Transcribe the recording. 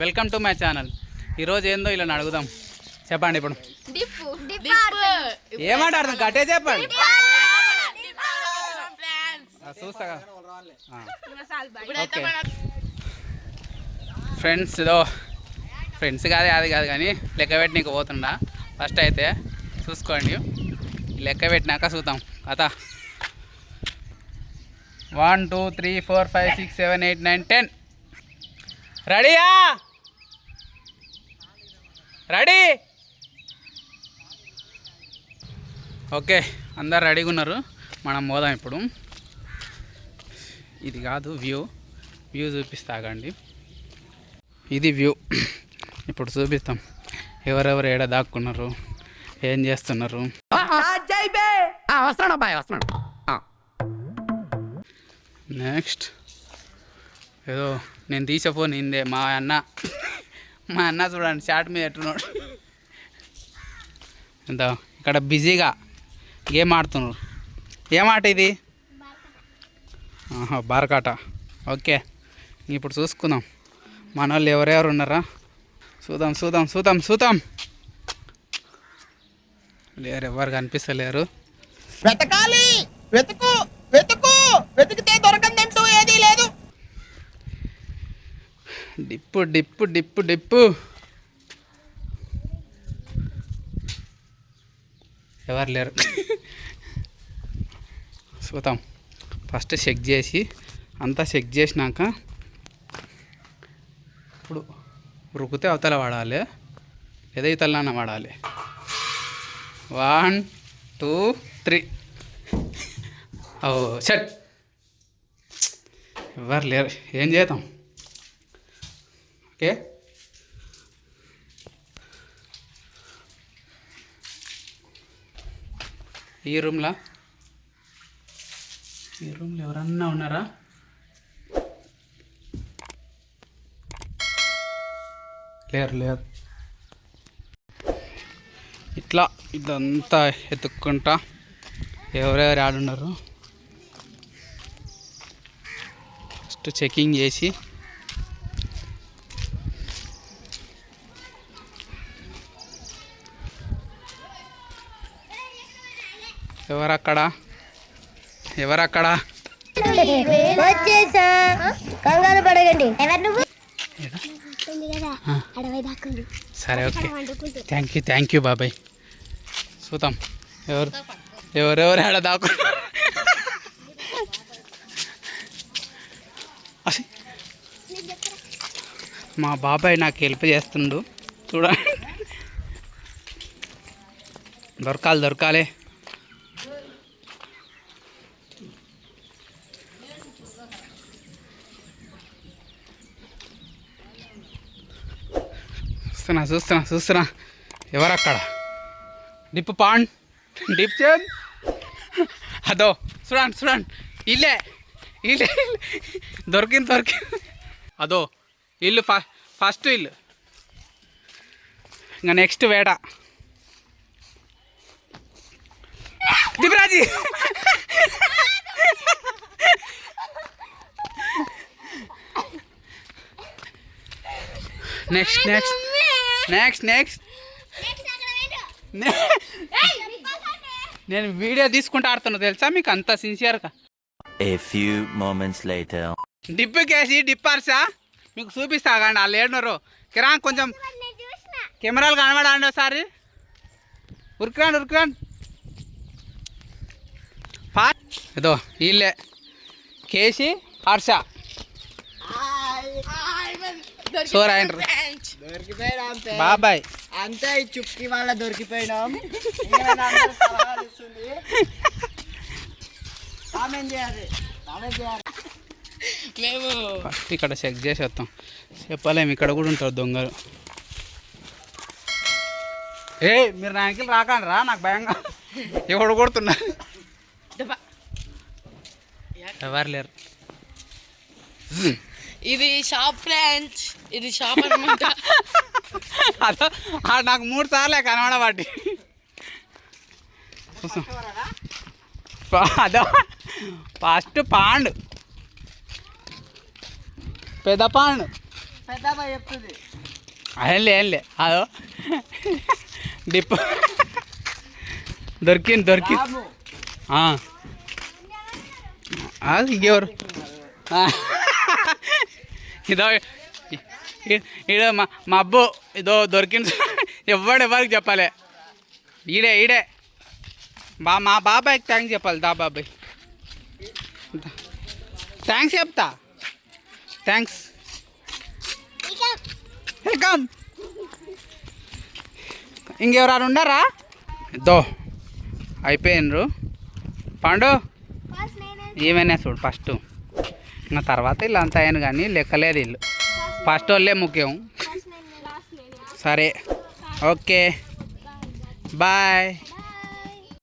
Welcome to my channel. ఈరోజు ఏందో ఇలా అడుగుదాం, చెప్పండి. ఇప్పుడు ఏమంటారు గట్టే చెప్పండి. చూస్తా ఫ్రెండ్స్, ఇదో ఫ్రెండ్స్ కాదే అది కాదు కానీ లెక్క పెట్టినీకు పోతుండా. ఫస్ట్ అయితే చూసుకోండి, లెక్క పెట్టినాక చూద్దాం కథ. 1 2 3 4 5 6 7 8 9 10. రెడీయా? రెడీ? ఓకే, అందరు రెడీగా ఉన్నారు. మనం పోదాం ఇప్పుడు. ఇది కాదు వ్యూ చూపిస్తాగండి. ఇది వ్యూ. ఇప్పుడు చూపిస్తాం ఎవరెవరు ఏడ దాక్కున్నారు, ఏం చేస్తున్నారు. నెక్స్ట్ ఏదో నేను తీసే ఫోన్ ఇందే మా అన్న చూడండి చాట్ మీద ఎట్టున్నాడు. ఎంత ఇక్కడ బిజీగా గేమ్ ఆడుతున్నారు. ఏం ఆట ఇది? బార్కాట. ఓకే, ఇప్పుడు చూసుకుందాం మన వాళ్ళు ఎవరెవరు ఉన్నారా. చూద్దాం. లేరు, ఎవరు కనిపిస్తలేరు. వెతకాలి, వెతికితే దొరకందంటూ ఏదీ లేదు. డిప్పు ఎవరు లేరు. చూద్దాం. ఫస్ట్ చెక్ చేసి అంతా చెక్ చేసినాక ఇప్పుడు రుకితే అవతల వాడాలి, లేదా ఇతలన వాడాలి. 1 2 3. షట్. ఎవరు లేరు, ఏం చేద్దాం. ఓకే, ఈ రూమ్లో ఎవరన్నా ఉన్నారా? లేరు. ఇదంతా ఎత్తుక్కుంటా ఎవరెవరు ఆడున్నారు ఫస్ట్ చెకింగ్ చేసి ఎవరక్కడ కంగారు పడగండి. సరే, ఓకే, థ్యాంక్ యూ బాబాయ్. చూద్దాం ఎవరెవరు ఆడ దాకు. మా బాబాయ్ నాకు హెల్ప్ చేస్తుండు చూడండి. దొరకాలి. చూస్తున్నా ఎవరక్కడ. డిప్ చేయండి. అదో చూడండి, ఇల్లే దొరికింది. అదో ఇల్లు, ఫస్ట్ ఇల్లు. ఇంకా నెక్స్ట్ వేట. దిప్రాజీ నెక్స్ట్ నేను వీడియో తీసుకుంటూ ఆడుతున్నా తెలుసా మీకు, అంత సిన్సియర్గా. A few moments later. డిప్పార్సా మీకు చూపిస్తా కానీ వాళ్ళు ఏడున్నారు. కిరా కొంచెం కెమెరాలు కనబడండి ఒకసారి. ఉరికిరాండి. ఏదో వీళ్ళే కేసి హర్ష సోరాయన బాబాయ్ అంతే. చుక్కి వాళ్ళ దొరికిపోయినాం. ఫస్ట్ ఇక్కడ చెక్ చేసి వస్తాం. చెప్పలేము, ఇక్కడ కూడా ఉంటారు దొంగలు. మీరు నా వెనకాల రాకండి రా, నాకు భయంగా. ఎవడు కొడుతున్నారు? ఎవరు లేరు. ఇది షాప్ ఫ్రెండ్స్, ఇది షాప్ అనమాట. అదో నాకు 3 సార్లే కనబడబట్టి. అదో ఫస్ట్ పాండు, పెద్ద పాండు. పెద్దమ్మ చెప్తుంది ఏం లే అదో డిప్ దొరికింది ఇంకెవరు ఇదో ఈడ మా అబ్బు ఇదో దొరికింది ఎవరికి చెప్పాలి ఈడే మా బాబాయ్కి థ్యాంక్స్ చెప్పాలి బాబాయ్ థ్యాంక్స్ చెప్తా థ్యాంక్స్ వెల్కమ్ ఇంకెవరు ఉన్నారా ఇద్దో అయిపోయినరు పండు ఏమైనా చూడు ఫస్ట్ ఇంకా తర్వాత వీళ్ళు అంతా అయ్యాను కానీ లెక్కలేదు వీళ్ళు ఫస్ట్ వాళ్ళే ముఖ్యం సరే ఓకే బాయ్